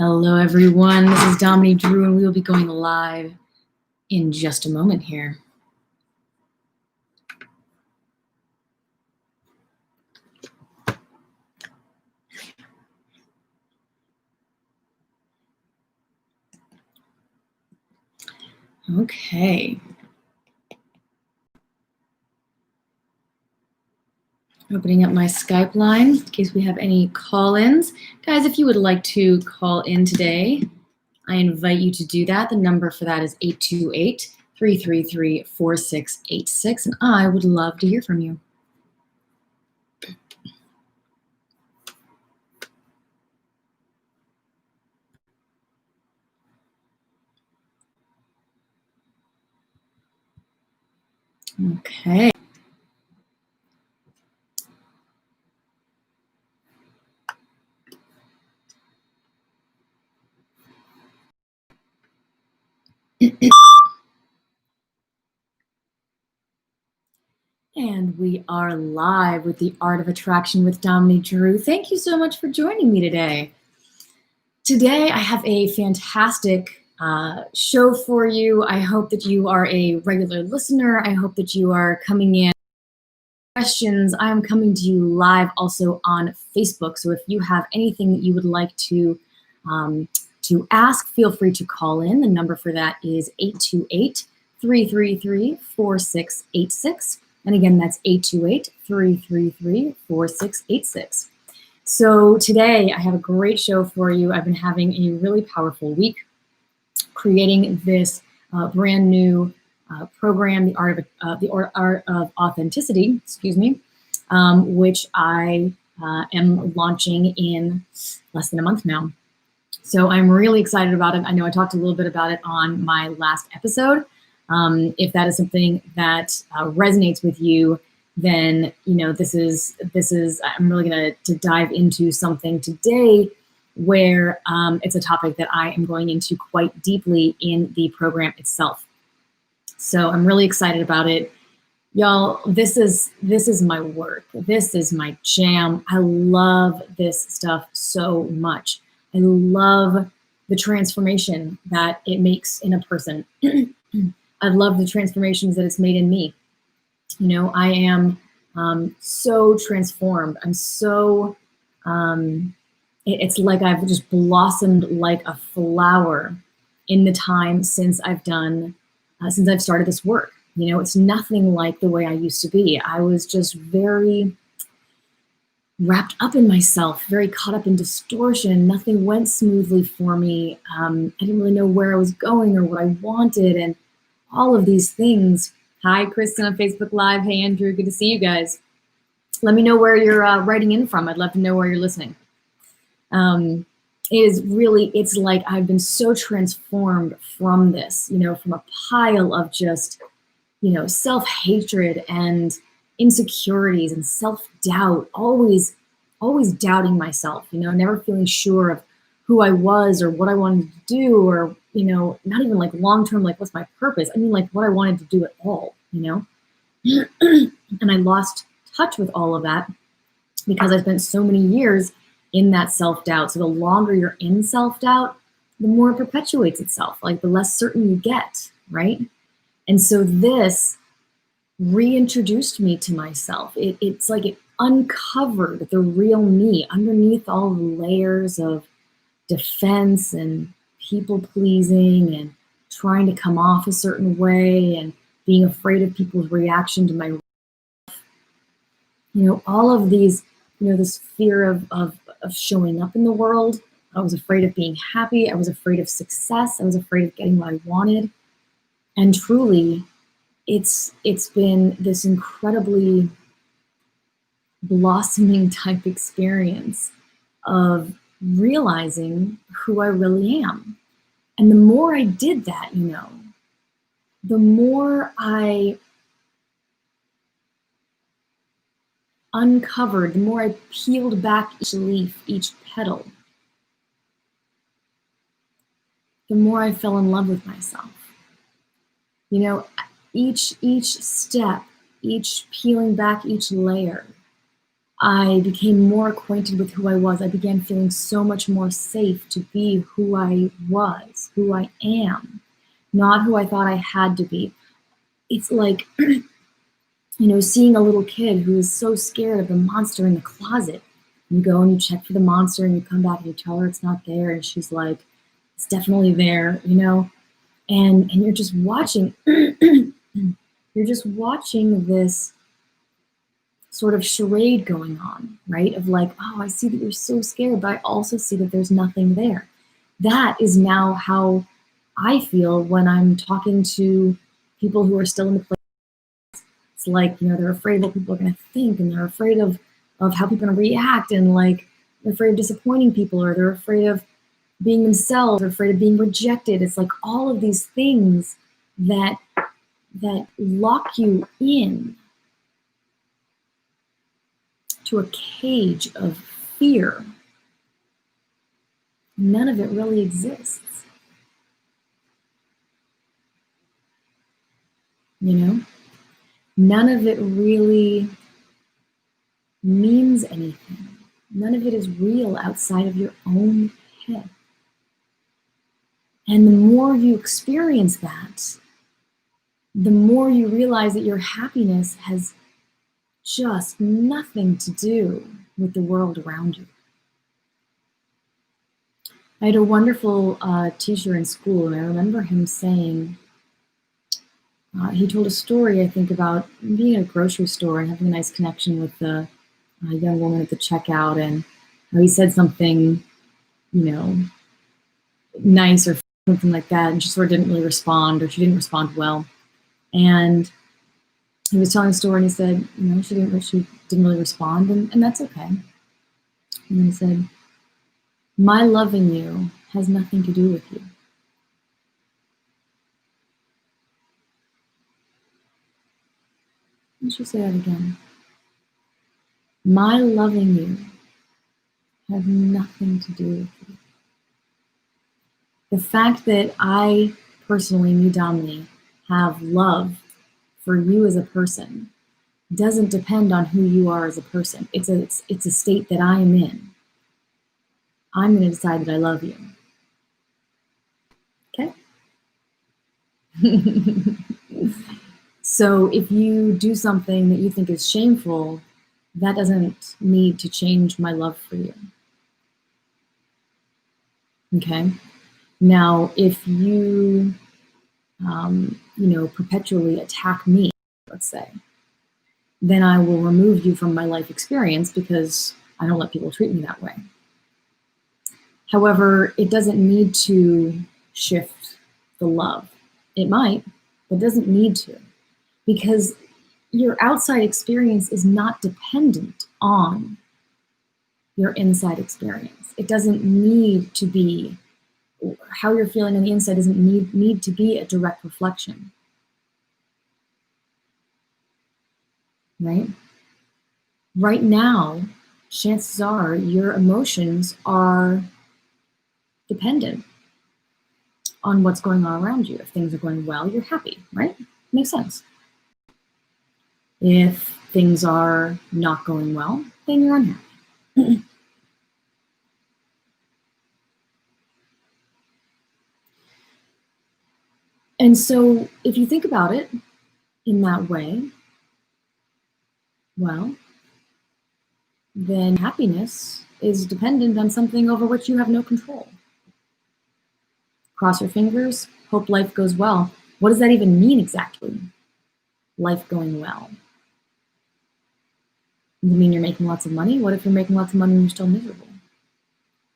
Hello, everyone. This is Dominey Drew, and we will be going live in just a moment here. Okay. Opening up my Skype line in case we have any call-ins. Guys, if you would like to call in today, I invite you to do that. The number for that is 828-333-4686, and I would love to hear from you. Okay. And we are live with the Art of Attraction with Dominey Drew. Thank you so much for joining me today. Today, I have a fantastic show for you. I hope that you are a regular listener. I hope that you are coming in questions. I am coming to you live also on Facebook. So if you have anything that you would like to ask, feel free to call in. The number for that is 828-333-4686. And again, that's 828-333-4686. So today I have a great show for you. I've been having a really powerful week creating this brand new program, the Art of Authenticity, which I am launching in less than a month now. So I'm really excited about it. I know I talked a little bit about it on my last episode. If that is something that resonates with you, then this is I'm really going to dive into something today where it's a topic that I am going into quite deeply in the program itself. So I'm really excited about it. Y'all, this is my work. This is my jam. I love this stuff so much. I love the transformation that it makes in a person. I love the transformations that it's made in me. I am so transformed. I'm so, it's like I've just blossomed like a flower in the time since I've started this work. It's nothing like the way I used to be. I was just very wrapped up in myself, very caught up in distortion. Nothing went smoothly for me. I didn't really know where I was going or what I wanted, and all of these things. Hi, Kristen on Facebook Live. Hey, Andrew, good to see you guys. Let me know where you're writing in from. I'd love to know where you're listening. It's like I've been so transformed from this, from a pile of just, self-hatred and insecurities and self-doubt, always doubting myself, never feeling sure of who I was or what I wanted to do, or, not even like long-term, like what's my purpose? I mean, like what I wanted to do at all, And I lost touch with all of that because I spent so many years in that self-doubt. So the longer you're in self-doubt, the more it perpetuates itself, like the less certain you get, right? And so this reintroduced me to myself. It's like it uncovered the real me underneath all the layers of defense and people pleasing and trying to come off a certain way and being afraid of people's reaction to my, all of these, this fear of showing up in the world. I was afraid of being happy. I was afraid of success. I was afraid of getting what I wanted. And truly, it's been this incredibly blossoming type experience of realizing who I really am. And the more I did that, the more I uncovered, the more I peeled back each leaf, each petal, the more I fell in love with myself. Each step, each peeling back each layer, I became more acquainted with who I was. I began feeling so much more safe to be who I was, who I am, not who I thought I had to be. It's like, seeing a little kid who is so scared of the monster in the closet. You go and you check for the monster and you come back and you tell her it's not there. And she's like, it's definitely there, and you're just watching, you're just watching this sort of charade going on, right? Of like, oh, I see that you're so scared, but I also see that there's nothing there. That is now how I feel when I'm talking to people who are still in the place. It's like, they're afraid of what people are going to think, and they're afraid of how people are going to react, and like, they're afraid of disappointing people, or they're afraid of being themselves, or afraid of being rejected. It's like all of these things that lock you in to a cage of fear. None of it really exists. None of it really means anything. None of it is real outside of your own head. And the more you experience that, the more you realize that your happiness has just nothing to do with the world around you. I had a wonderful teacher in school, and I remember him saying, he told a story, I think, about being at a grocery store and having a nice connection with the young woman at the checkout, and he said something, nice or something like that, and she sort of didn't really respond, or she didn't respond well. And he was telling a story, and he said, she didn't really respond, and that's okay. And he said, my loving you has nothing to do with you. Let's just say that again. My loving you has nothing to do with you. The fact that I personally, me, Dominey, have love for you as a person doesn't depend on who you are as a person. It's a state that I am in. I'm going to decide that I love you. Okay? So if you do something that you think is shameful, that doesn't need to change my love for you. Okay? Now, if you, perpetually attack me, let's say, then I will remove you from my life experience because I don't let people treat me that way. However, it doesn't need to shift the love. It might, but it doesn't need to, because your outside experience is not dependent on your inside experience. It doesn't need to be, how you're feeling on the inside doesn't need to be a direct reflection. Right? Right now, chances are your emotions are dependent on what's going on around you. If things are going well, you're happy, right? Makes sense. If things are not going well, then you're unhappy. And so if you think about it in that way, well, then happiness is dependent on something over which you have no control. Cross your fingers, hope life goes well. What does that even mean exactly? Life going well. Does it mean you're making lots of money? What if you're making lots of money and you're still miserable?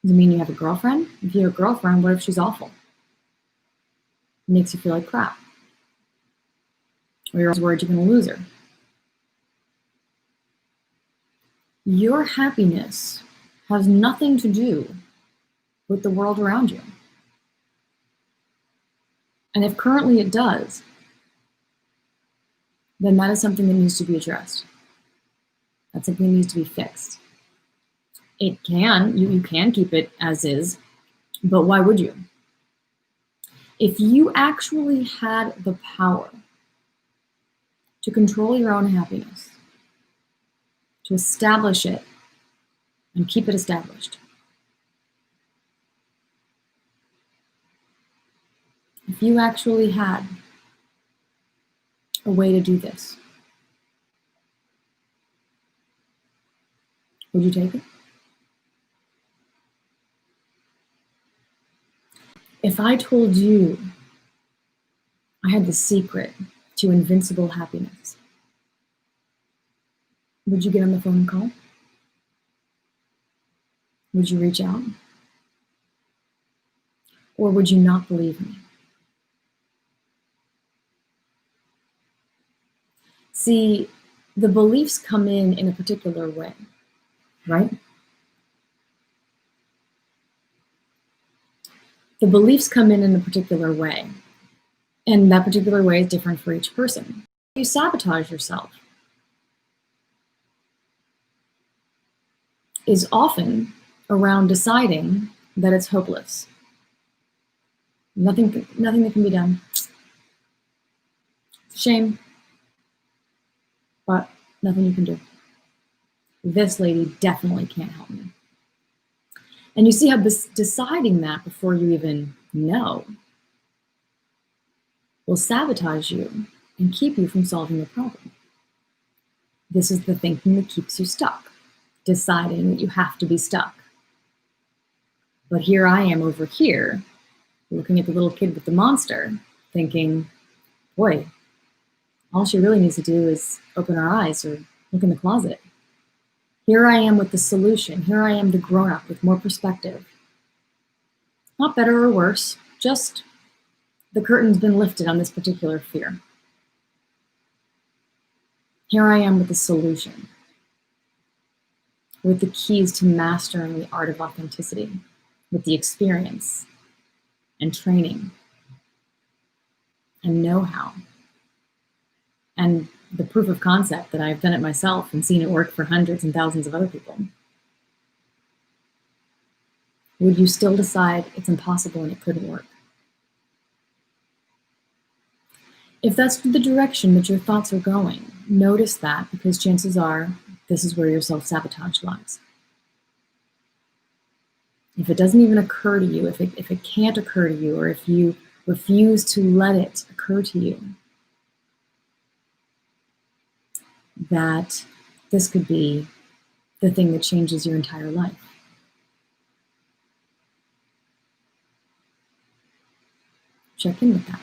Does it mean you have a girlfriend? If you have a girlfriend, what if she's awful? It makes you feel like crap. Or you're always worried you're going to lose her. Your happiness has nothing to do with the world around you. And if currently it does, then that is something that needs to be addressed. That's something that needs to be fixed. It can, you can keep it as is, but why would you? If you actually had the power to control your own happiness, to establish it and keep it established. If you actually had a way to do this, would you take it? If I told you I had the secret to invincible happiness, would you get on the phone and call? Would you reach out? Or would you not believe me? See, the beliefs come in a particular way, right? The beliefs come in a particular way, and that particular way is different for each person. You sabotage yourself is often around deciding that it's hopeless. Nothing that can be done. It's a shame, but nothing you can do. This lady definitely can't help me. And you see how deciding that before you even know will sabotage you and keep you from solving the problem. This is the thinking that keeps you stuck, deciding that you have to be stuck. But here I am over here, looking at the little kid with the monster, thinking, boy, all she really needs to do is open her eyes or look in the closet. Here I am with the solution. Here I am, the grown-up with more perspective. Not better or worse, just the curtain's been lifted on this particular fear. Here I am with the solution, with the keys to mastering the art of authenticity, with the experience and training and know-how and the proof of concept that I've done it myself and seen it work for hundreds and thousands of other people. Would you still decide it's impossible and it couldn't work? If that's the direction that your thoughts are going, notice that, because chances are this is where your self-sabotage lies. If it doesn't even occur to you, if it can't occur to you, or if you refuse to let it occur to you, that this could be the thing that changes your entire life. Check in with that.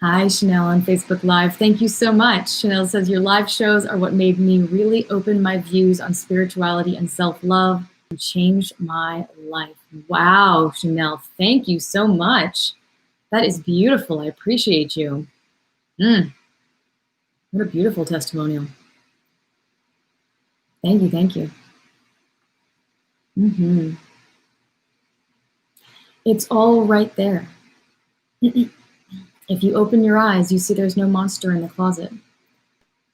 Hi, Chanel on Facebook Live. Thank you so much. Chanel says, your live shows are what made me really open my views on spirituality and self-love and changed my life. Wow, Chanel, thank you so much. That is beautiful. I appreciate you. What a beautiful testimonial. Thank you, thank you. It's all right there. If you open your eyes, you see there's no monster in the closet.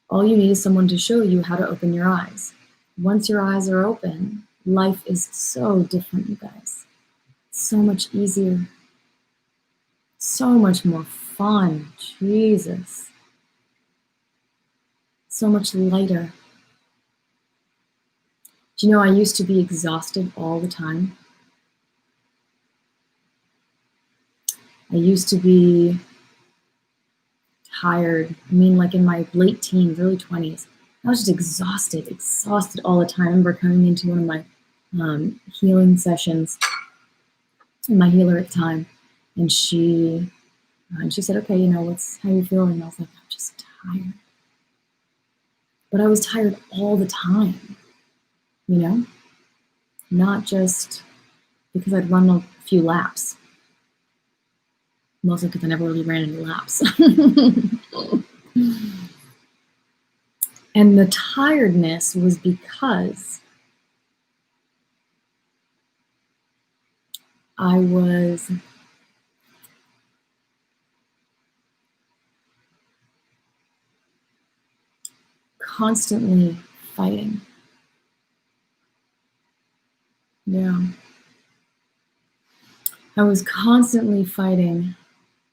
All you need is someone to show you how to open your eyes. Once your eyes are open, life is so different, you guys. So much easier. So much more fun. Jesus. So much lighter. Do you know, I used to be exhausted all the time. I used to be tired. I mean, like in my late teens, early 20s, I was just exhausted all the time. I remember coming into one of my healing sessions, and my healer at the time, and she said, okay, you know, how you feeling? And I was like, I'm just tired. But I was tired all the time, you know? Not just because I'd run a few laps. Mostly because I never really ran any laps. And the tiredness was because I was constantly fighting. Yeah. I was constantly fighting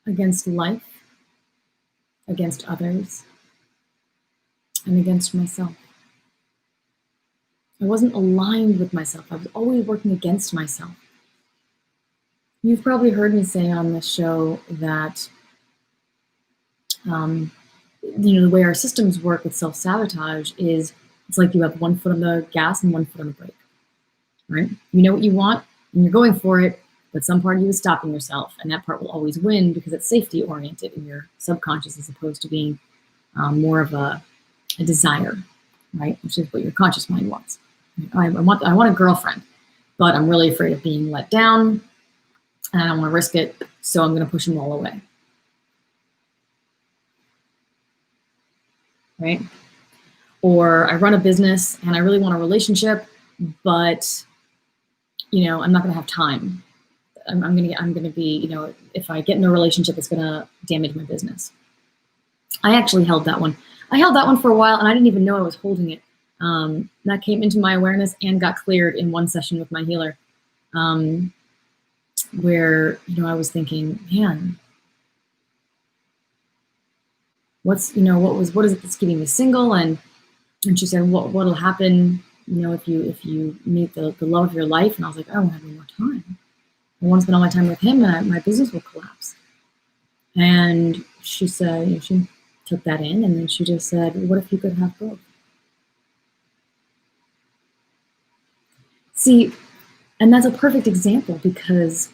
against life, against others, and against myself. I wasn't aligned with myself. I was always working against myself. You've probably heard me say on this show that, the way our systems work with self-sabotage is it's like you have one foot on the gas and one foot on the brake, right? You know what you want and you're going for it, but some part of you is stopping yourself, and that part will always win because it's safety oriented in your subconscious as opposed to being more of a desire, right? Which is what your conscious mind wants. I want a girlfriend, but I'm really afraid of being let down and I don't want to risk it, so I'm going to push them all away. Right? Or I run a business and I really want a relationship, but I'm not going to have time. I'm going to be, if I get in a relationship, it's going to damage my business. I actually held that one. I held that one for a while and I didn't even know I was holding it. That came into my awareness and got cleared in one session with my healer, where, I was thinking, man, what is it that's keeping me single? And she said, what'll happen, if you meet the love of your life? And I was like, I don't have any more time. I want to spend all my time with him and my business will collapse. And she said, she took that in and then she just said, what if you could have both? See, and that's a perfect example because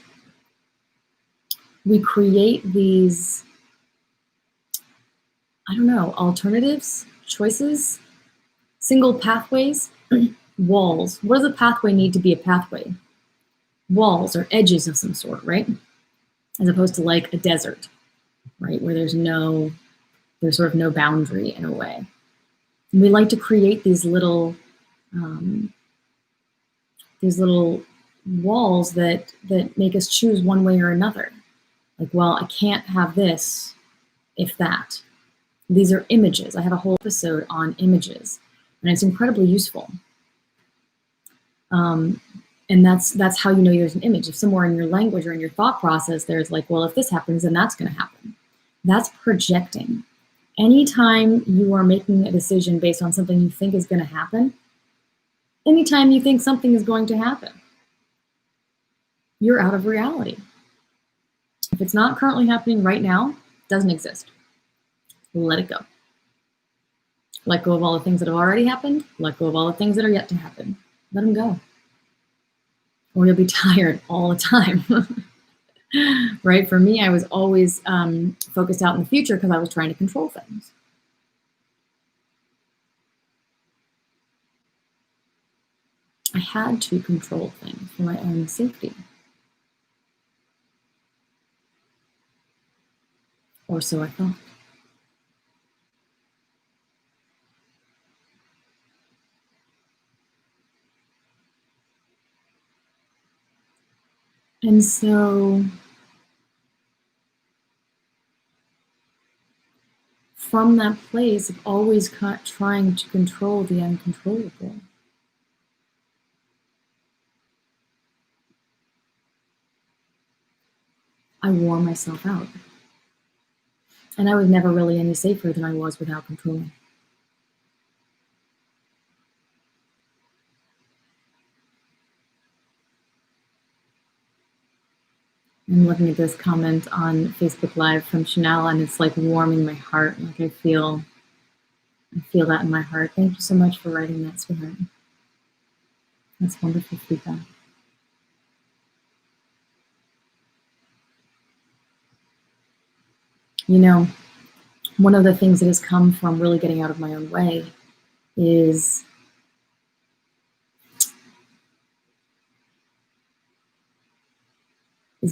we create these, alternatives, choices, single pathways, walls. What does a pathway need to be a pathway? Walls or edges of some sort, right? As opposed to like a desert, right? Where there's sort of no boundary in a way. And we like to create these little walls that make us choose one way or another. Like, well, I can't have this if that. These are images. I have a whole episode on images, and it's incredibly useful. And that's how you know there's an image. If somewhere in your language or in your thought process, there's like, well, if this happens, then that's going to happen. That's projecting. Anytime you are making a decision based on something you think is going to happen, anytime you think something is going to happen, you're out of reality. If it's not currently happening right now, it doesn't exist. Let it go. Let go of all the things that have already happened. Let go of all the things that are yet to happen. Let them go. Or you'll be tired all the time. Right? For me, I was always focused out in the future because I was trying to control things. I had to control things for my own safety. Or so I thought. And so from that place of always trying to control the uncontrollable, I wore myself out. And I was never really any safer than I was without controlling. I'm looking at this comment on Facebook Live from Chanel, and it's like warming my heart. Like I feel that in my heart. Thank you so much for writing that, sweetheart. That's wonderful feedback. One of the things that has come from really getting out of my own way is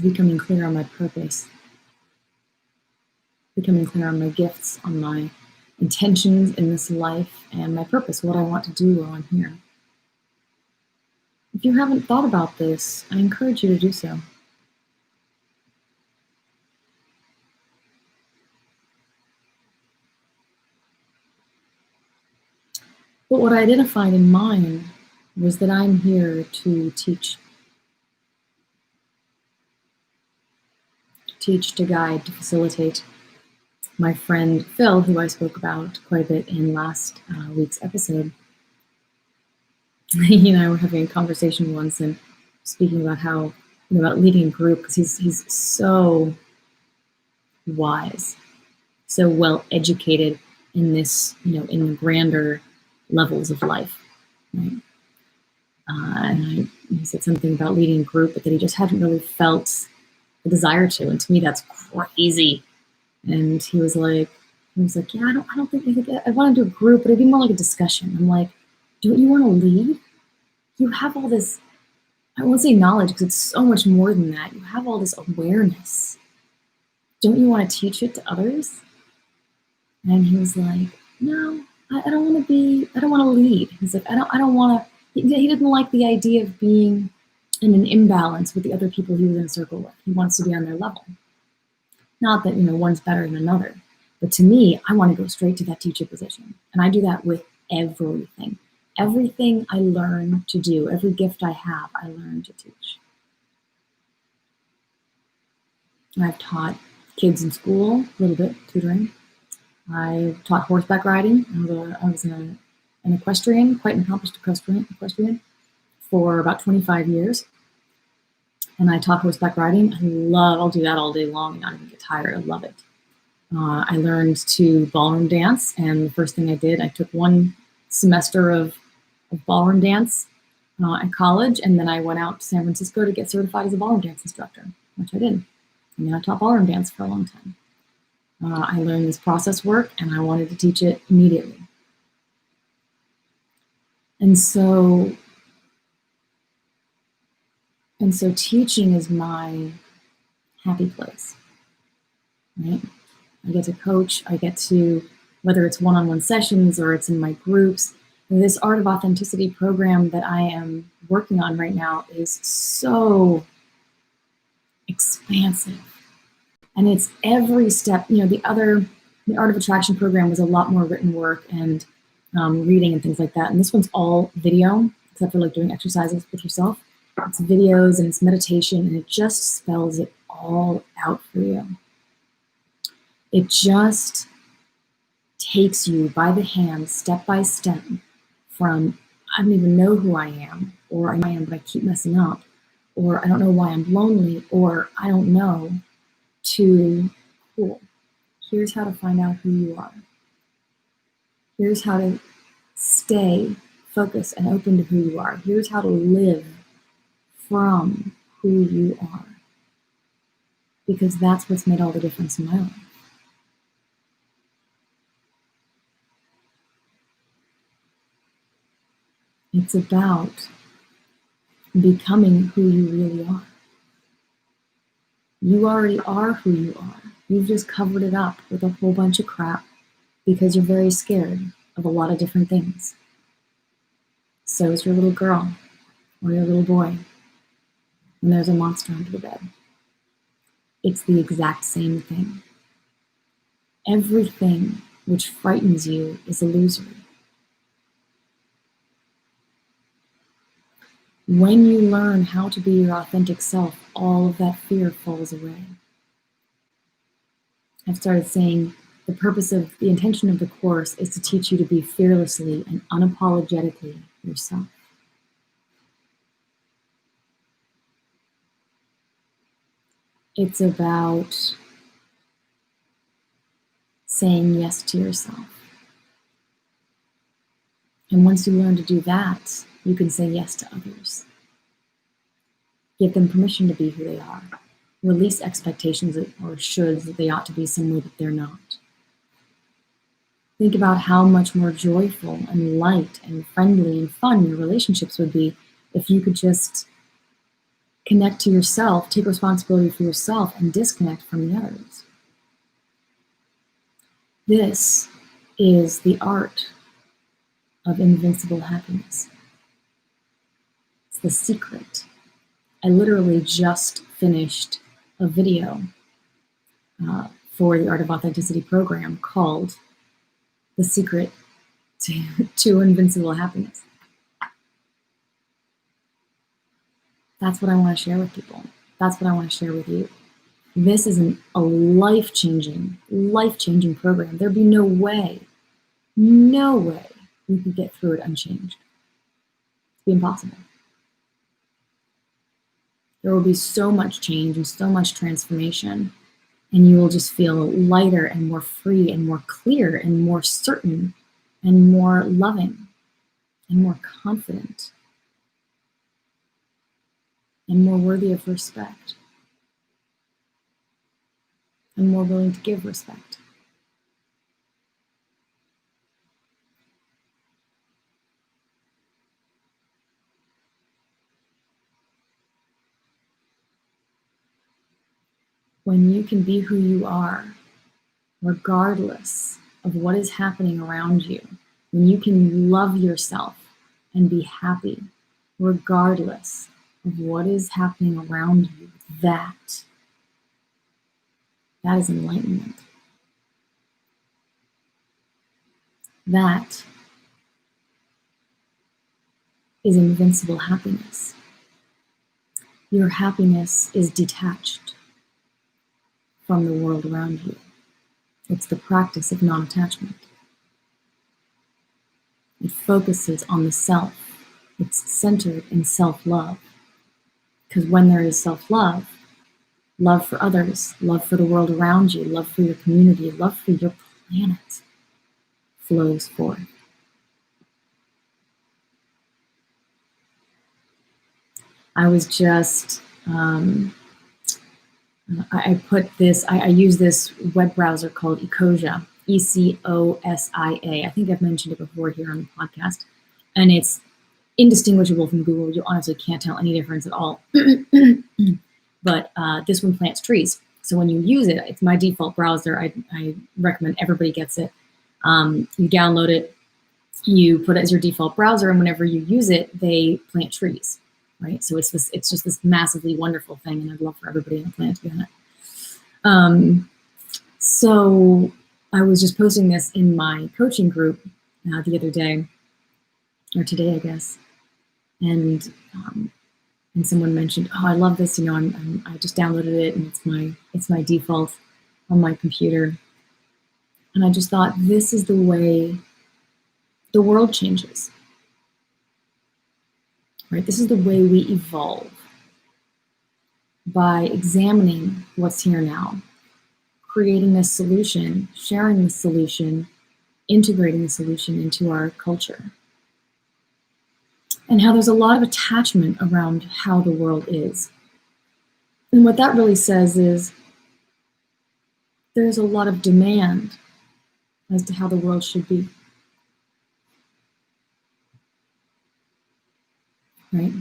becoming clear on my purpose, becoming clear on my gifts, on my intentions in this life, and my purpose, what I want to do while I'm here. If you haven't thought about this, I encourage you to do so. But what I identified in mine was that I'm here to teach. To teach, to guide, to facilitate, my friend Phil, who I spoke about quite a bit in last week's episode, he and I were having a conversation once and speaking about how, about leading a group, because he's so wise, so well educated in this, in the grander levels of life, right? And he said something about leading a group, but that he just hadn't really felt the desire to. And to me, that's crazy. And he was like, yeah, I don't think I want to do a group, but it'd be more like a discussion. I'm like, don't you want to lead? You have all this, I won't say knowledge because it's so much more than that. You have all this awareness. Don't you want to teach it to others? And he was like, no, I don't want to lead. He's like, I don't want to, he didn't like the idea of being in an imbalance with the other people he was in a circle with. He wants to be on their level. Not that, one's better than another, but to me, I want to go straight to that teacher position. And I do that with everything. Everything I learn to do, every gift I have, I learn to teach. I've taught kids in school, a little bit, tutoring. I taught horseback riding. I was an equestrian, quite an accomplished equestrian for about 25 years. And I taught horseback riding. I'll do that all day long and not even get tired. I love it. I learned to ballroom dance. And the first thing I did, I took one semester of ballroom dance at college. And then I went out to San Francisco to get certified as a ballroom dance instructor, which I did. And then I taught ballroom dance for a long time. I learned this process work and I wanted to teach it immediately. And so teaching is my happy place, right? I get to coach, I get to, whether it's one-on-one sessions or it's in my groups, this Art of Authenticity program that I am working on right now is so expansive. And it's every step, the Art of Attraction program was a lot more written work and reading and things like that. And this one's all video, except for like doing exercises with yourself. It's videos and it's meditation, and it just spells it all out for you. It just takes you by the hand, step by step, from I don't even know who I am, or I am, but I keep messing up, or I don't know why I'm lonely, or I don't know, to cool. Here's how to find out who you are. Here's how to stay focused and open to who you are. Here's how to live from who you are. Because that's what's made all the difference in my life. It's about becoming who you really are. You already are who you are. You've just covered it up with a whole bunch of crap because you're very scared of a lot of different things. So is your little girl or your little boy when there's a monster under the bed. It's the exact same thing. Everything which frightens you is illusory. When you learn how to be your authentic self, all of that fear falls away. I've started saying the intention of the course is to teach you to be fearlessly and unapologetically yourself. It's about saying yes to yourself. And once you learn to do that, you can say yes to others. Give them permission to be who they are. Release expectations or shoulds that they ought to be somewhere that they're not. Think about how much more joyful and light and friendly and fun your relationships would be if you could just connect to yourself, take responsibility for yourself, and disconnect from the others. This is the art of invincible happiness. It's the secret. I literally just finished a video for the Art of Authenticity program called The Secret to Invincible Happiness. That's what I want to share with people. That's what I want to share with you. This is a life-changing program. There'd be no way you could get through it unchanged. It'd be impossible. There will be so much change and so much transformation, and you will just feel lighter and more free and more clear and more certain and more loving and more confident and more worthy of respect and more willing to give respect. When you can be who you are, regardless of what is happening around you, when you can love yourself and be happy, regardless of what is happening around you, that is enlightenment. That is invincible happiness. Your happiness is detached from the world around you. It's the practice of non-attachment. It focuses on the self. It's centered in self-love. Because when there is self-love, love for others, love for the world around you, love for your community, love for your planet flows forth. I was just, I use this web browser called Ecosia, Ecosia. I think I've mentioned it before here on the podcast. And it's indistinguishable from Google. You honestly can't tell any difference at all. But this one plants trees. So when you use it, it's my default browser. I recommend everybody gets it. You download it, you put it as your default browser, and whenever you use it, they plant trees, right? So it's just this massively wonderful thing, and I'd love for everybody on the planet to be on it. So I was just posting this in my coaching group the other day, or today, I guess, and someone mentioned, "Oh, I love this. I just downloaded it, and it's my default on my computer." And I just thought, this is the way the world changes, right? This is the way we evolve, by examining what's here now, creating a solution, sharing the solution, integrating the solution into our culture. And how there's a lot of attachment around how the world is. And what that really says is there's a lot of demand as to how the world should be. Right?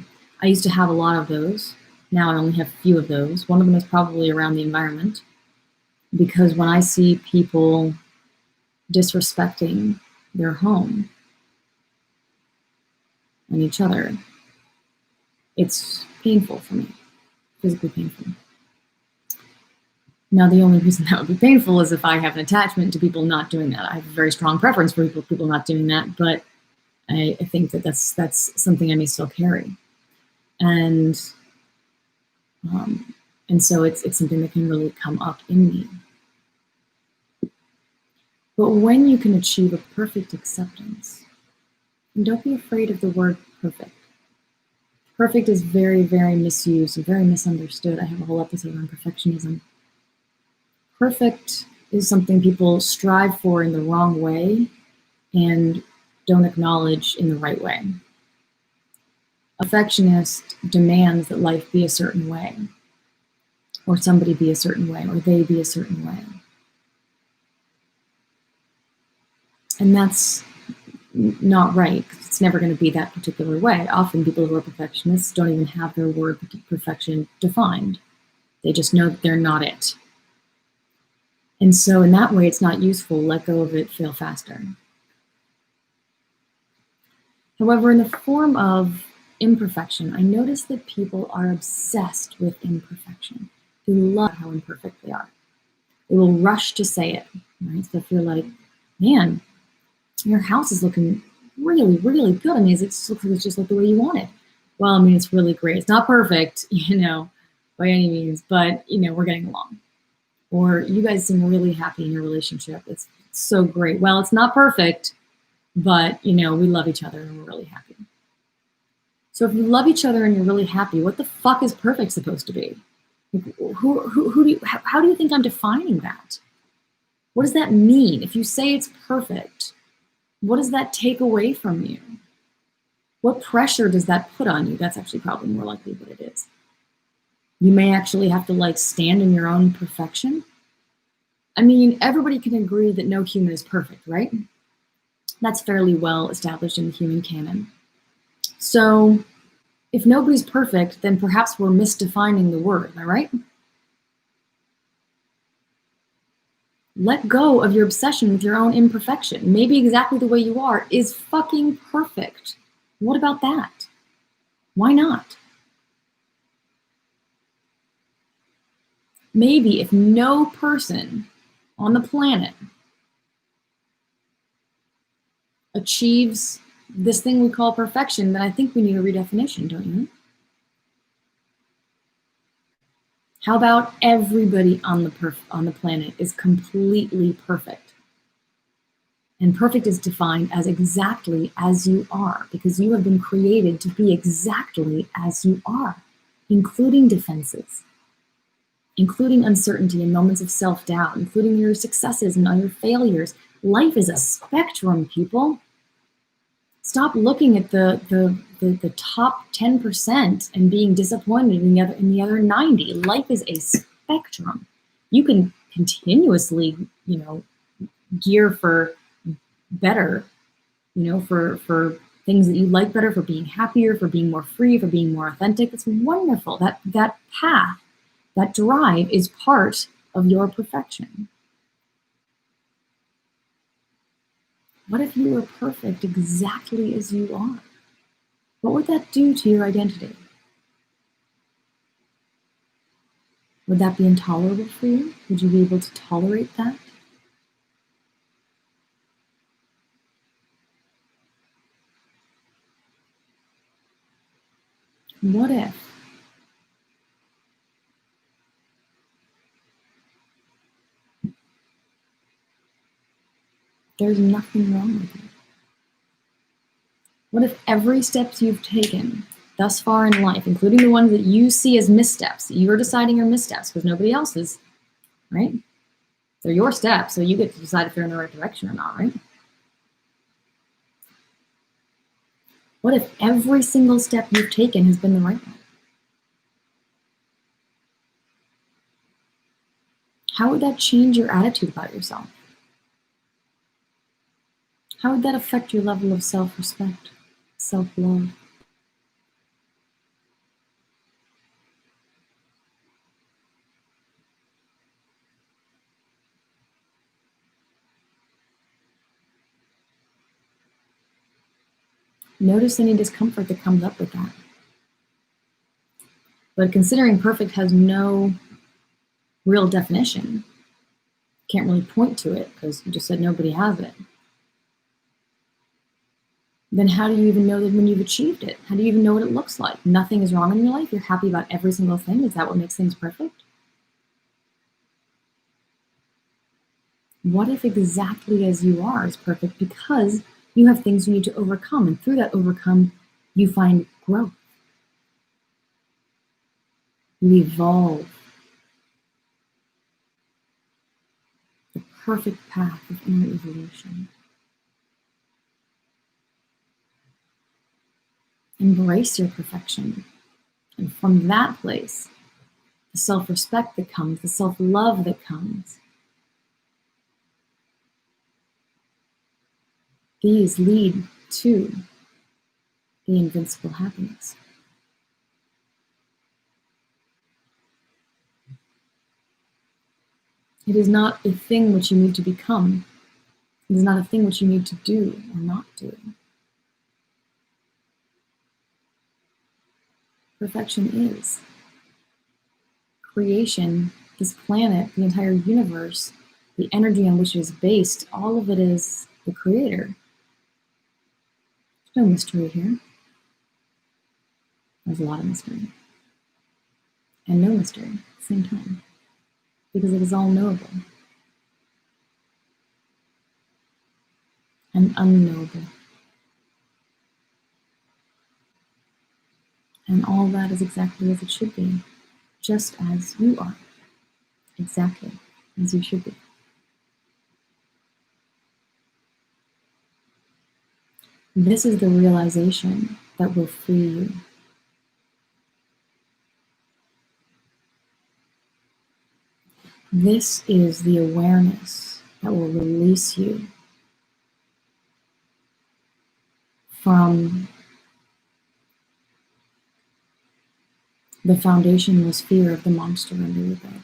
I used to have a lot of those. Now I only have a few of those. One of them is probably around the environment, because when I see people disrespecting their home and each other, it's painful for me, physically painful. Now, the only reason that would be painful is if I have an attachment to people not doing that. I have a very strong preference for people not doing that, but I think that's something I may still carry. And so it's something that can really come up in me. But when you can achieve a perfect acceptance, and don't be afraid of the word perfect. Perfect is very, very misused and very misunderstood. I have a whole episode on perfectionism. Perfect is something people strive for in the wrong way and don't acknowledge in the right way. A perfectionist demands that life be a certain way, or somebody be a certain way, or they be a certain way. And that's not right, because it's never going to be that particular way. Often people who are perfectionists don't even have their word perfection defined. They just know that they're not it. And so in that way, it's not useful. Let go of it, fail faster. However, in the form of imperfection, I notice that people are obsessed with imperfection. They love how imperfect they are. They will rush to say it, right? So if you're like, man, your house is looking really, really good. I mean, it looks like it's just like the way you want it. Well, I mean, it's really great. It's not perfect, by any means, but we're getting along. Or you guys seem really happy in your relationship. It's so great. Well, it's not perfect, but we love each other and we're really happy. So if you love each other and you're really happy, what the fuck is perfect supposed to be? How do you think I'm defining that? What does that mean? If you say it's perfect, what does that take away from you? What pressure does that put on you? That's actually probably more likely what it is. You may actually have to stand in your own perfection. I mean, everybody can agree that no human is perfect, right? That's fairly well established in the human canon. So if nobody's perfect, then perhaps we're misdefining the word, am I right? Let go of your obsession with your own imperfection. Maybe exactly the way you are is fucking perfect. What about that? Why not? Maybe if no person on the planet achieves this thing we call perfection, then I think we need a redefinition, don't you? How about everybody on the planet is completely perfect? And perfect is defined as exactly as you are, because you have been created to be exactly as you are, including defenses, including uncertainty and moments of self-doubt, including your successes and all your failures. Life is a spectrum, people. Stop looking at the top 10% and being disappointed in the other 90. Life is a spectrum. You can continuously, gear for better, for things that you like better, for being happier, for being more free, for being more authentic. It's wonderful. That path, that drive is part of your perfection. What if you were perfect exactly as you are? What would that do to your identity? Would that be intolerable for you? Would you be able to tolerate that? What if there's nothing wrong with you? What if every step you've taken thus far in life, including the ones that you see as missteps, that you're deciding are missteps because nobody else is, right? They're your steps, so you get to decide if they're in the right direction or not, right? What if every single step you've taken has been the right one? How would that change your attitude about yourself? How would that affect your level of self-respect, self-love? Notice any discomfort that comes up with that. But considering perfect has no real definition, can't really point to it because you just said nobody has it, then how do you even know that when you've achieved it? How do you even know what it looks like? Nothing is wrong in your life? You're happy about every single thing? Is that what makes things perfect? What if exactly as you are is perfect because you have things you need to overcome, and through that overcome, you find growth. You evolve. The perfect path of inner evolution. Embrace your perfection. And from that place, the self-respect that comes, the self-love that comes, these lead to the invincible happiness. It is not a thing which you need to become. It is not a thing which you need to do or not do. Perfection is. Creation, this planet, the entire universe, the energy on which it is based, all of it is the creator. There's no mystery here. There's a lot of mystery. and no mystery at the same time, because it is all knowable and unknowable. And all that is exactly as it should be, just as you are, exactly as you should be. This is the realization that will free you. This is the awareness that will release you from the foundationless fear of the monster under your bed.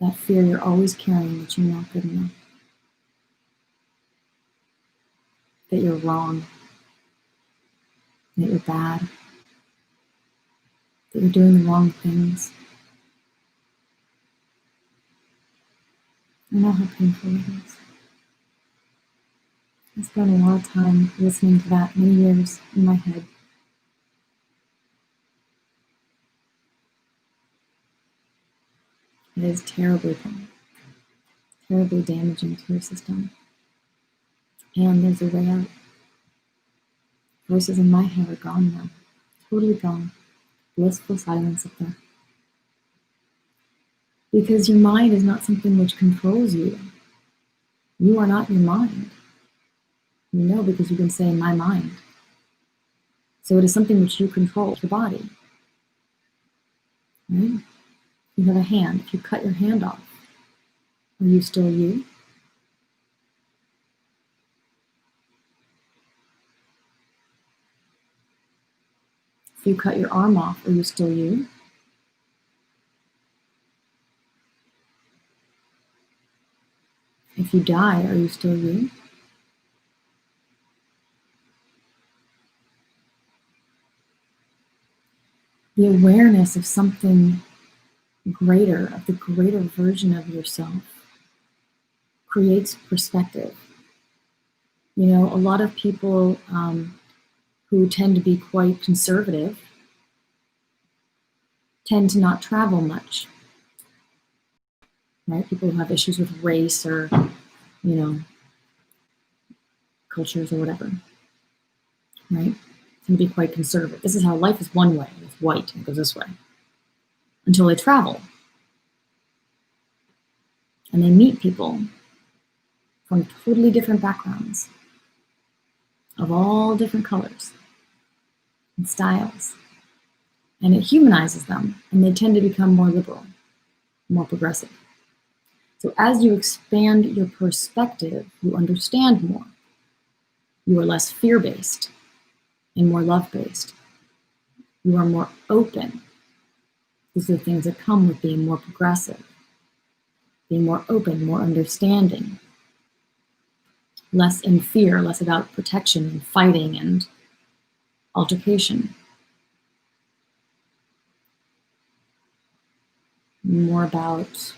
That fear you're always carrying that you're not good enough, that you're wrong, that you're bad, that you're doing the wrong things. I know how painful it is. I spent a lot of time listening to that, many years in my head. It is terribly damaging to your system. And there's a way out. Voices in my head are gone now. Totally gone. Blissful silence up there. Because your mind is not something which controls you. You are not your mind. You know, because you can say my mind. So it is something which you control, your body. Right? You have a hand. If you cut your hand off, are you still you? If you cut your arm off, are you still you? If you die, are you still you? The awareness of something greater, of the greater version of yourself, creates perspective. You know, a lot of people who tend to be quite conservative tend to not travel much, right? People who have issues with race or, you know, cultures or whatever, right? Tend to be quite conservative. This is how life is one way, it's white, and it goes this way. Until they travel. And they meet people from totally different backgrounds, of all different colors and styles. And it humanizes them, and they tend to become more liberal, more progressive. So as you expand your perspective, you understand more. You are less fear-based and more love-based. You are more open. These are the things that come with being more progressive, being more open, more understanding, less in fear, less about protection and fighting and altercation. More about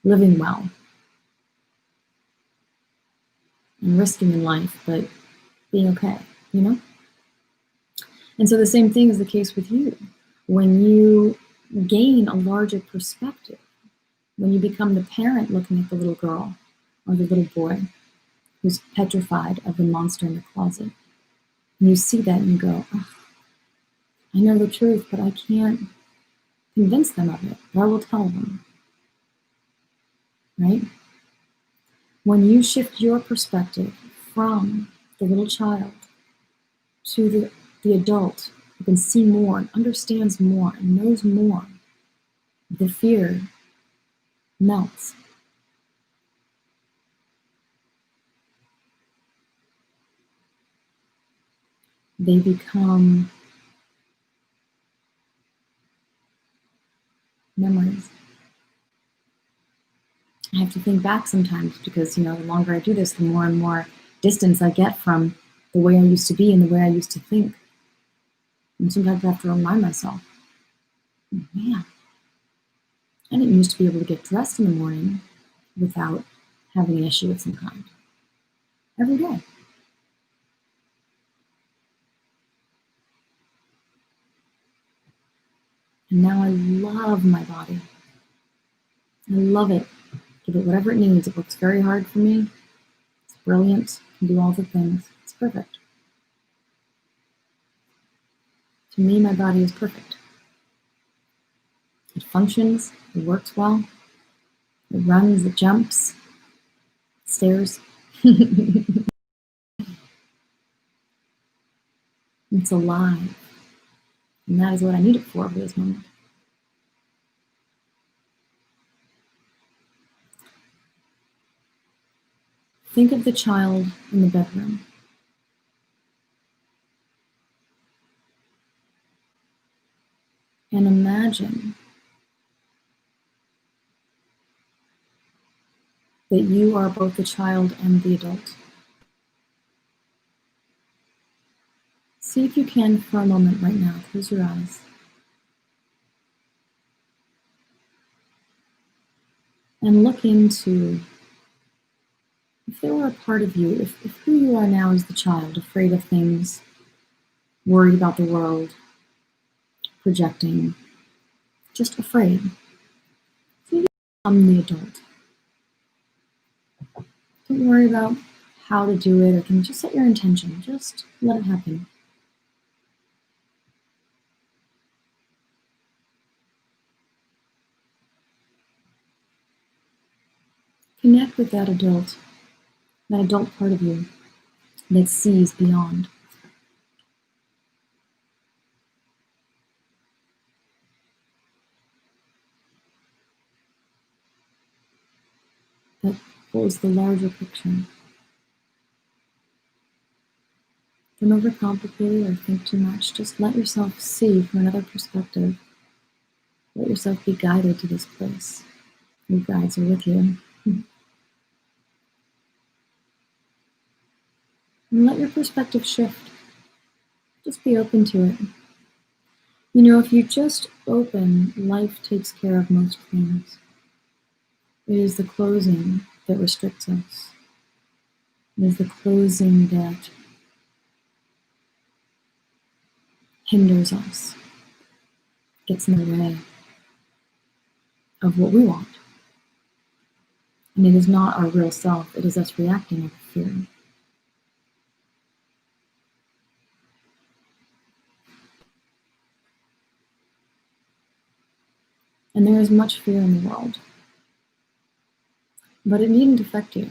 living well and risking in life, but being okay, you know? And so the same thing is the case with you. When you gain a larger perspective, when you become the parent looking at the little girl or the little boy who's petrified of the monster in the closet, and you see that and you go, oh, I know the truth, but I can't convince them of it, but I will tell them, right? When you shift your perspective from the little child to the adult who can see more and understands more and knows more, the fear melts. They become memories. I have to think back sometimes because, you know, the longer I do this, the more and more distance I get from the way I used to be and the way I used to think. And sometimes I have to remind myself, man, I didn't used to be able to get dressed in the morning without having an issue of some kind. Every day. And now I love my body. I love it. Give it whatever it needs. It works very hard for me. It's brilliant. Can do all the things. It's perfect. To me, my body is perfect. It functions. It works well. It runs. It jumps. It stares. It's alive. And that is what I need it for this moment. Think of the child in the bedroom. And imagine that you are both the child and the adult. See if you can, for a moment right now, close your eyes. And look into if there were a part of you, if who you are now is the child, afraid of things, worried about the world, projecting, just afraid. See if you become the adult. Don't worry about how to do it or can just set your intention. Just let it happen. Connect with that adult part of you that sees beyond. That holds the larger picture. Don't overcomplicate or think too much. Just let yourself see from another perspective. Let yourself be guided to this place. Your guides are with you. And let your perspective shift. Just be open to it. You know, if you just open, life takes care of most things. It is the closing that restricts us. It is the closing that hinders us, gets in the way of what we want. And it is not our real self, it is us reacting out of fear. And there is much fear in the world, but it needn't affect you.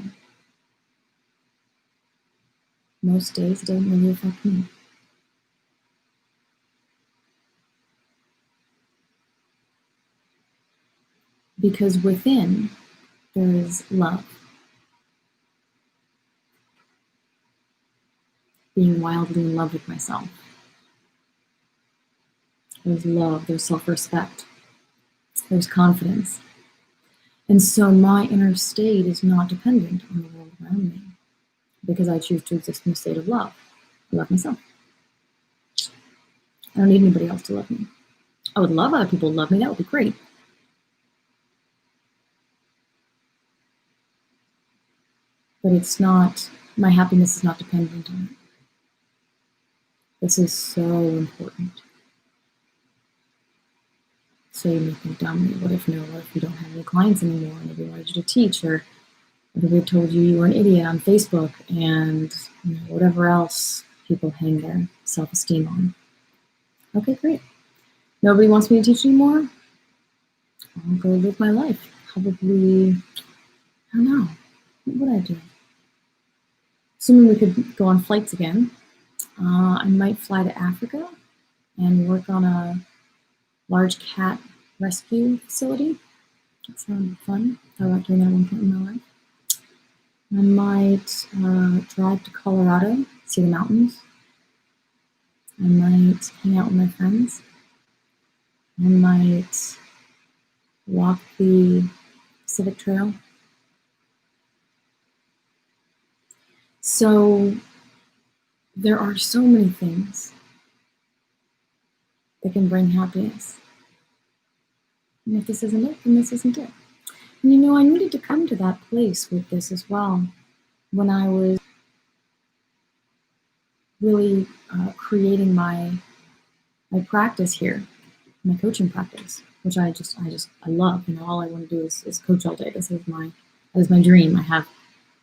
Most days it doesn't really affect me. Because within, there is love. Being wildly in love with myself. There's love, there's self-respect, there's confidence. And so my inner state is not dependent on the world around me because I choose to exist in a state of love. I love myself. I don't need anybody else to love me. I would love other people to love me, that would be great. But it's not, my happiness is not dependent on it. This is so important. So you may think, Dominey, what if you don't have any clients anymore and nobody wanted you to teach, or everybody told you you were an idiot on Facebook and whatever else people hang their self-esteem on. Okay, great. Nobody wants me to teach anymore? I'll go live my life. Probably, I don't know, what would I do? Assuming we could go on flights again, I might fly to Africa and work on a large cat rescue facility. That sounded fun. Thought about doing that at one point in my life. I might drive to Colorado, see the mountains. I might hang out with my friends. I might walk the Pacific Trail. So there are so many things that can bring happiness. And if this isn't it, then this isn't it. And I needed to come to that place with this as well when I was really creating my practice here. my coaching practice, which I love. All I want to do is coach all day. That is my dream. I have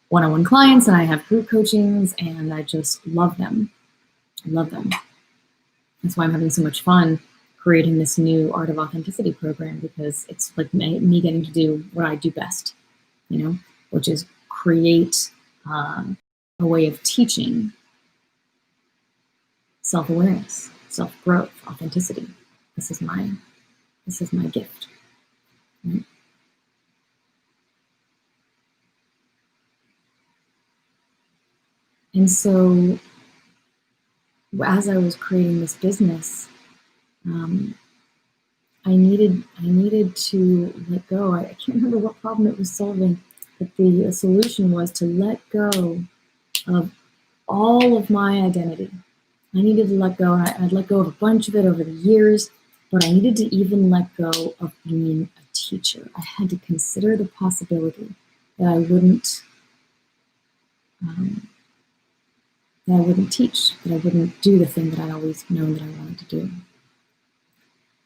one-on-one clients and I have group coachings, and I just love them. I love them. That's why I'm having so much fun creating this new Art of Authenticity program, because it's like me getting to do what I do best, which is create a way of teaching self-awareness, self-growth, authenticity. This is my gift. Right? And so as I was creating this business, I needed to let go. I can't remember what problem it was solving, but the solution was to let go of all of my identity. I needed to let go, and I'd let go of a bunch of it over the years, but I needed to even let go of being a teacher. I had to consider the possibility that I wouldn't teach, that I wouldn't do the thing that I'd always known that I wanted to do.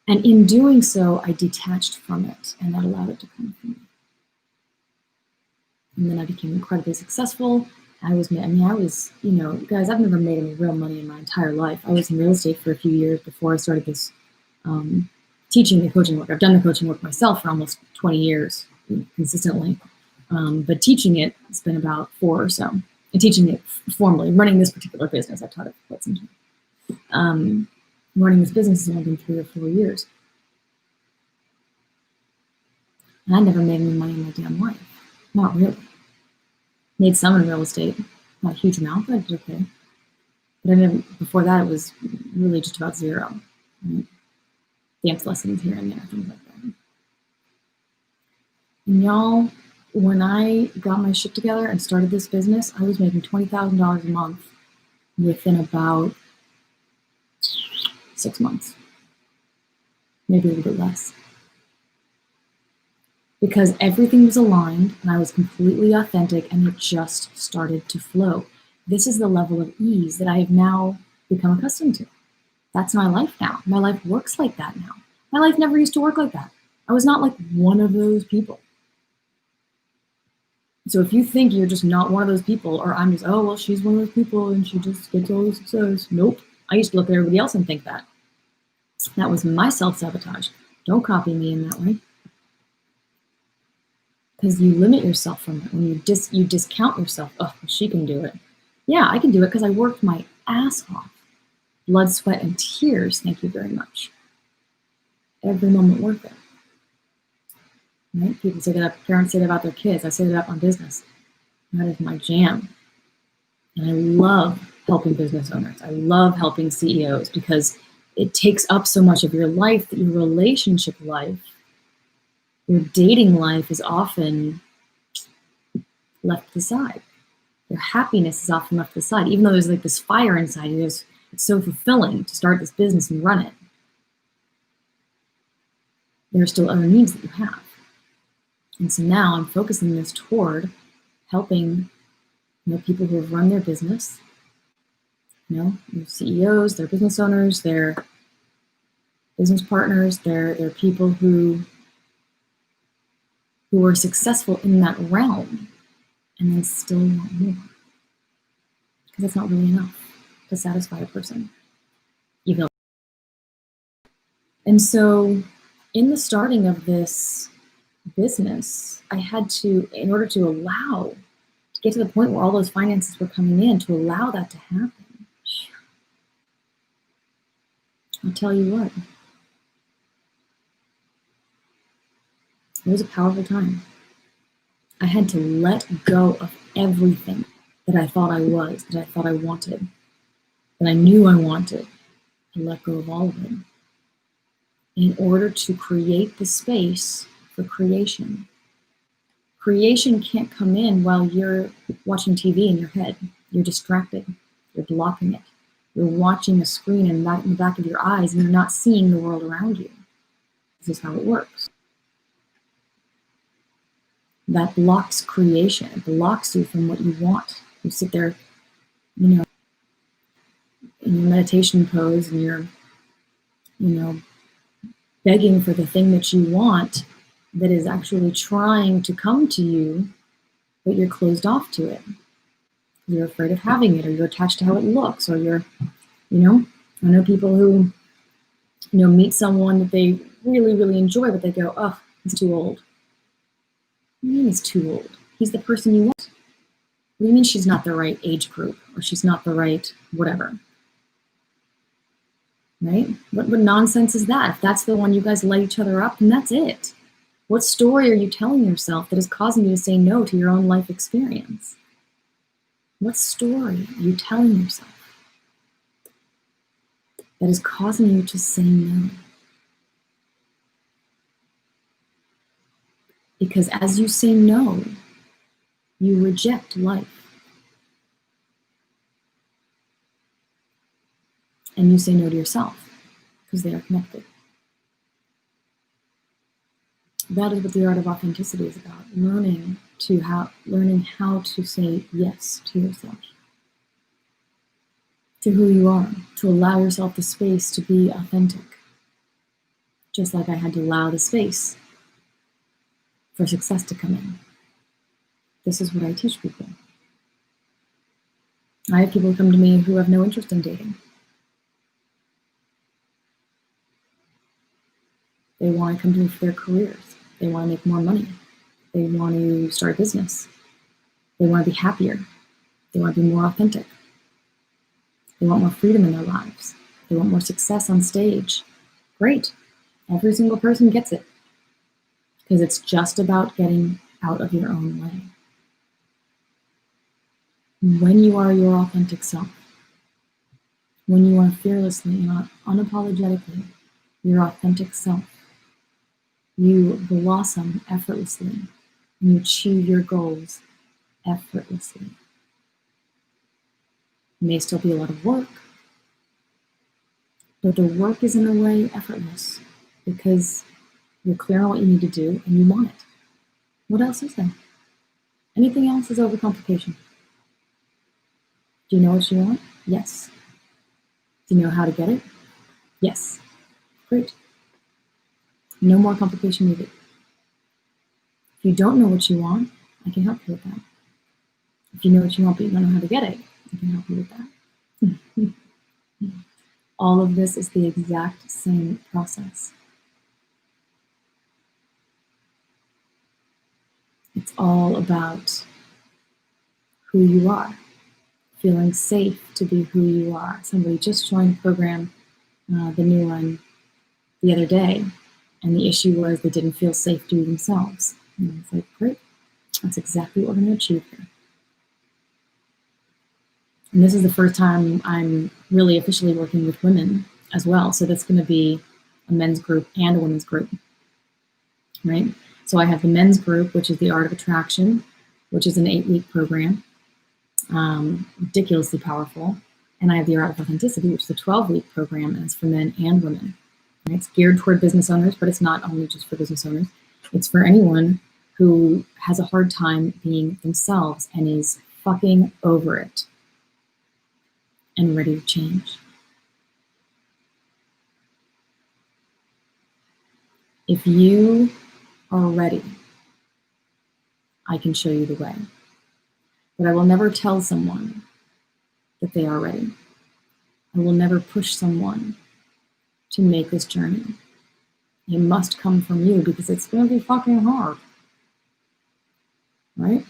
And in doing so, I detached from it, and that allowed it to come from me. And then I became incredibly successful. Guys, I've never made any real money in my entire life. I was in real estate for a few years before I started this teaching the coaching work. I've done the coaching work myself for almost 20 years, consistently. But teaching it, it's been about 4 or so. And teaching it formally, running this particular business, I've taught it for quite some time. Running this business has only been 3 or 4 years. And I never made any money in my damn life. Not really. Made some in real estate, not a huge amount, but I did okay. But before that, it was really just about zero. Right? Dance lessons here and there, things like that. And y'all, when I got my shit together and started this business, I was making $20,000 a month within about 6 months, maybe a little bit less. Because everything was aligned and I was completely authentic, and it just started to flow. This is the level of ease that I have now become accustomed to. That's my life now. My life works like that now. My life never used to work like that. I was not like one of those people. So if you think you're just not one of those people, or I'm just, oh, well, she's one of those people and she just gets all the success. Nope. I used to look at everybody else and think that. That was my self-sabotage. Don't copy me in that way. Because you limit yourself from it. When you discount yourself, oh, she can do it. Yeah, I can do it because I worked my ass off. Blood, sweat, and tears, thank you very much. Every moment worth it. Right? People say that, parents say that about their kids. I say that about my business. That is my jam. And I love helping business owners. I love helping CEOs, because it takes up so much of your life that your relationship life, your dating life is often left to the side. Your happiness is often left to the side. Even though there's like this fire inside you, it's so fulfilling to start this business and run it. There are still other needs that you have. And so now I'm focusing this toward helping people who have run their business, their CEOs, their business owners, their business partners, their people who are successful in that realm, and then still want more. Because it's not really enough to satisfy a person. And so in the starting of this business, I had to, in order to get to the point where all those finances were coming in, to allow that to happen. I'll tell you what. It was a powerful time. I had to let go of everything that I thought I was, that I thought I wanted, that I knew I wanted, and let go of all of it in order to create the space for creation. Creation can't come in while you're watching TV in your head. You're distracted. You're blocking it. You're watching a screen in the back of your eyes, and you're not seeing the world around you. This is how it works. That blocks creation. It blocks you from what you want. You sit there, in your meditation pose, and you're, begging for the thing that you want that is actually trying to come to you, but you're closed off to it. You're afraid of having it, or you're attached to how it looks, or you're, I know people who, meet someone that they really, really enjoy, but they go, oh, he's too old. What do you mean he's too old? He's the person you want. What do you mean she's not the right age group, or she's not the right whatever? Right? What nonsense is that? If that's the one you guys light each other up, then that's it. What story are you telling yourself that is causing you to say no to your own life experience? What story are you telling yourself that is causing you to say no? Because as you say no, you reject life. And you say no to yourself, because they are connected. That is what the art of authenticity is about, learning how to say yes to yourself, to who you are, to allow yourself the space to be authentic. Just like I had to allow the space for success to come in. This is what I teach people. I have people come to me who have no interest in dating. They want to come to me for their careers. They want to make more money. They want to start a business. They want to be happier. They want to be more authentic. They want more freedom in their lives. They want more success on stage. Great. Every single person gets it. Because it's just about getting out of your own way. When you are your authentic self, when you are fearlessly and unapologetically your authentic self, you blossom effortlessly and you achieve your goals effortlessly. It may still be a lot of work, but the work is in a way effortless because you're clear on what you need to do and you want it. What else is there? Anything else is overcomplication. Do you know what you want? Yes. Do you know how to get it? Yes. Great. No more complication needed. If you don't know what you want, I can help you with that. If you know what you want but you don't know how to get it, I can help you with that. All of this is the exact same process. It's all about who you are, feeling safe to be who you are. Somebody just joined the program, the new one, the other day, and the issue was they didn't feel safe to be themselves. And I was like, great, that's exactly what we're going to achieve here. And this is the first time I'm really officially working with women as well. So that's going to be a men's group and a women's group, right? So I have the men's group, which is the Art of Attraction, which is an 8-week program, ridiculously powerful. And I have the Art of Authenticity, which is a 12-week program, and it's for men and women. Right? It's geared toward business owners, but it's not only just for business owners. It's for anyone who has a hard time being themselves and is fucking over it and ready to change. If you are ready, I can show you the way. But I will never tell someone that they are ready. I will never push someone to make this journey. It must come from you because it's going to be fucking hard. Right?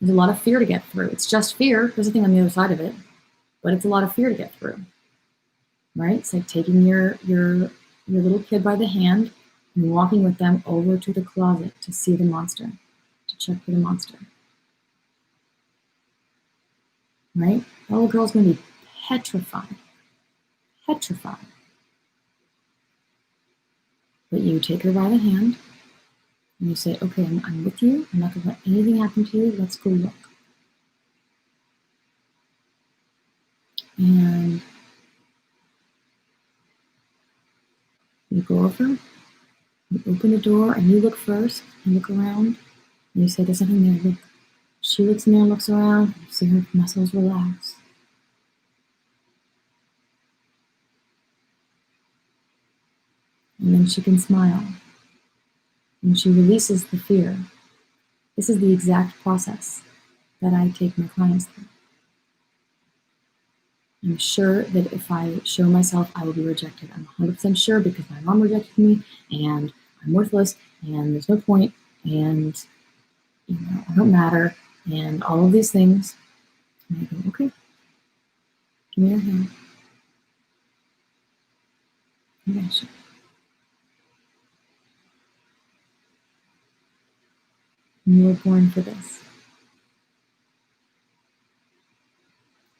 There's a lot of fear to get through. It's just fear. There's nothing on the other side of it. But it's a lot of fear to get through. Right? It's like taking your little kid by the hand and walking with them over to the closet to see the monster, to check for the monster. Right? That little girl's going to be petrified. Petrified. But you take her by the hand and you say, okay, I'm with you. I'm not going to let anything happen to you. Let's go look. And you go over, you open the door, and you look first, and look around, and you say, there's nothing there, look. She looks in there and looks around, you see her muscles relax. And then she can smile. And she releases the fear. This is the exact process that I take my clients through. I'm sure that if I show myself, I will be rejected. I'm 100% sure because my mom rejected me, and I'm worthless, and there's no point, and I don't matter, and all of these things. And I go, okay, give me your hand. I got you. And you were born for this.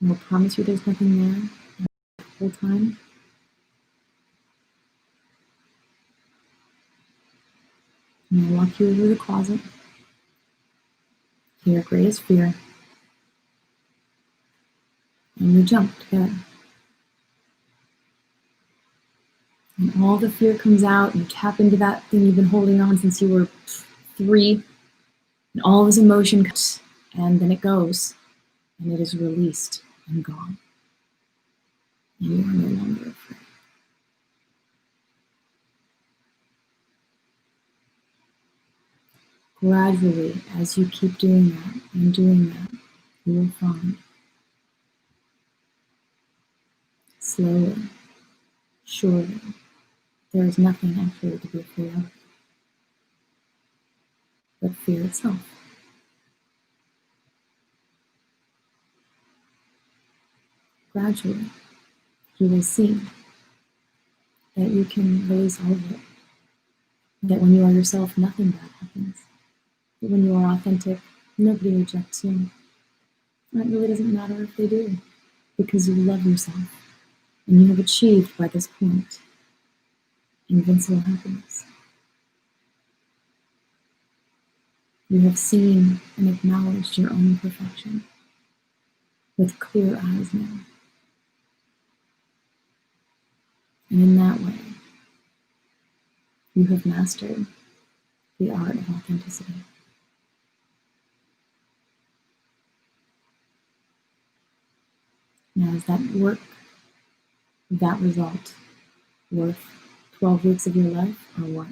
And I'll promise you there's nothing there the whole time. And I'll walk you over the closet to your greatest fear. And we jump together. And all the fear comes out, and you tap into that thing you've been holding on since you were 3, and all this emotion comes, and then it goes, and it is released and gone. And you are no longer afraid. Gradually, as you keep doing that and doing that, you will find slowly, surely, there is nothing actually to be afraid of but fear itself. Gradually, you will see that you can release all of it. That when you are yourself, nothing bad happens. That when you are authentic, nobody rejects you. And it really doesn't matter if they do, because you love yourself and you have achieved by this point invincible happiness. You have seen and acknowledged your own perfection with clear eyes now. And in that way, you have mastered the art of authenticity. Now, is that work, that result, worth 12 weeks of your life, or what?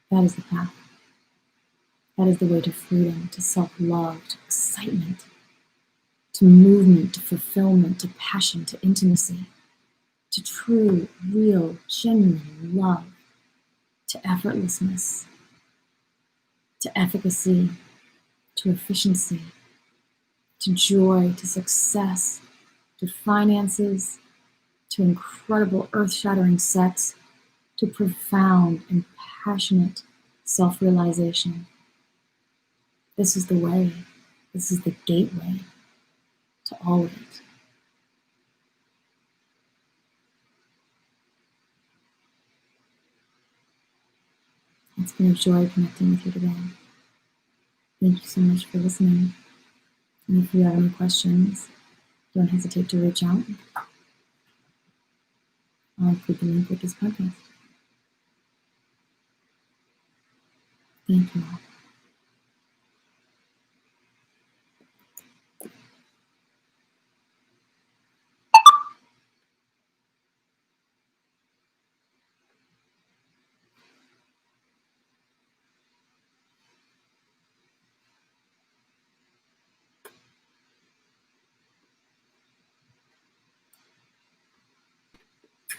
That is the path. That is the way to freedom, to self-love, to excitement, to movement, to fulfillment, to passion, to intimacy, to true, real, genuine love, to effortlessness, to efficacy, to efficiency, to joy, to success, to finances, to incredible earth-shattering sex, to profound and passionate self-realization. This is the way. This is the gateway to all of it. It's been a joy connecting with you today. Thank you so much for listening. And if you have any questions, don't hesitate to reach out. I'll include the link with this podcast. Thank you all.